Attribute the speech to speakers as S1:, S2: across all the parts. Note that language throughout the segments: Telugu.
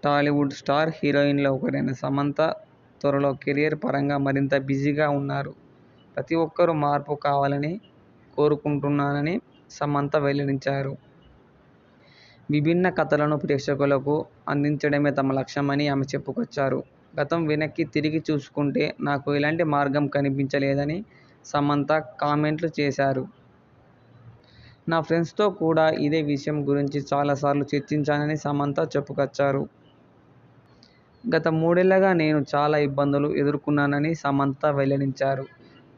S1: టాలీవుడ్ స్టార్ హీరోయిన్లలో ఒకరైన సమంత త్వరలో కెరీర్ పరంగా మరింత బిజీగా ఉన్నారు. ప్రతి ఒక్కరూ మార్పు కావాలని కోరుకుంటున్నానని సమంత వెల్లడించారు. విభిన్న కథలను ప్రేక్షకులకు అందించడమే తమ లక్ష్యమని ఆమె చెప్పుకొచ్చారు. గతం వెనక్కి తిరిగి చూసుకుంటే నాకు ఎలాంటి మార్గం కనిపించలేదని సమంత కామెంట్లు చేశారు. నా ఫ్రెండ్స్తో కూడా ఇదే విషయం గురించి చాలాసార్లు చర్చించానని సమంత చెప్పుకొచ్చారు. గత 3 ఏళ్లుగా నేను చాలా ఇబ్బందులు ఎదుర్కొన్నానని సమంత వెల్లడించారు.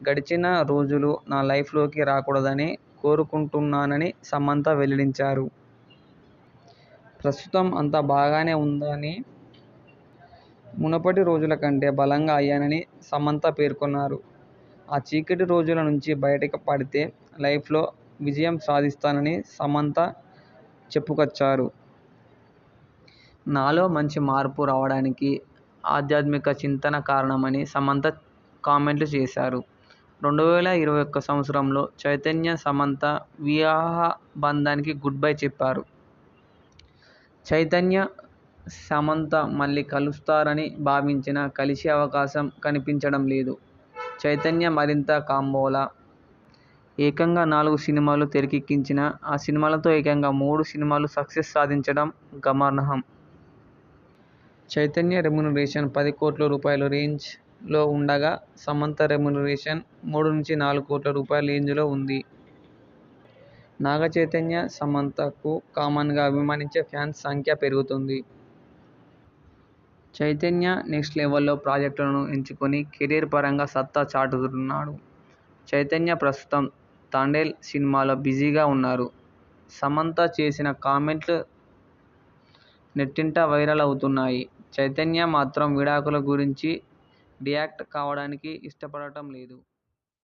S1: గడిచిన రోజులు నా లైఫ్లోకి రాకూడదని కోరుకుంటున్నానని సమంత వెల్లడించారు. ప్రస్తుతం అంతా బాగానే ఉందని, మునుపటి రోజుల కంటే బలంగా అయ్యానని సమంత పేర్కొన్నారు. ఆ చీకటి రోజుల నుంచి బయట పడితే లైఫ్లో విజయం సాధిస్తానని సమంత చెప్పుకొచ్చారు. నాలో మంచి మార్పు రావడానికి ఆధ్యాత్మిక చింతన కారణమని సమంత కామెంట్లు చేశారు. 2021 సంవత్సరంలో చైతన్య, సమంత వివాహ బంధానికి గుడ్ బై చెప్పారు. చైతన్య, సమంత మళ్లీ కలుస్తారని భావించినా కలిసే అవకాశం కనిపించడం లేదు. చైతన్య మరింత కాంబోలా. ఏకంగా 4 సినిమాలు తెరకెక్కించినా ఆ సినిమాలతో ఏకంగా 3 సినిమాలు సక్సెస్ సాధించడం గమనార్హం. చైతన్య రెమ్యునరేషన్ 10 కోట్ల రూపాయల రేంజ్లో ఉండగా సమంత రెమ్యునరేషన్ 3-4 కోట్ల రూపాయల రేంజ్లో ఉంది. నాగచైతన్య, సమంతకు కామన్గా అభిమానించే ఫ్యాన్స్ సంఖ్య పెరుగుతోంది. చైతన్య నెక్స్ట్ లెవెల్ ప్రాజెక్టులను ఎంచుకొని కెరీర్ పరంగా సత్తా చాటుతున్నాడు. చైతన్య ప్రస్తుతం తాండేల్ సినిమాలో బిజీగా ఉన్నారు. సమంత చేసిన కామెంట్లు నెట్టింట వైరల్ అవుతున్నాయి. చైతన్య మాత్రం విడాకుల గురించి రియాక్ట్ కావడానికి ఇష్టపడటం లేదు.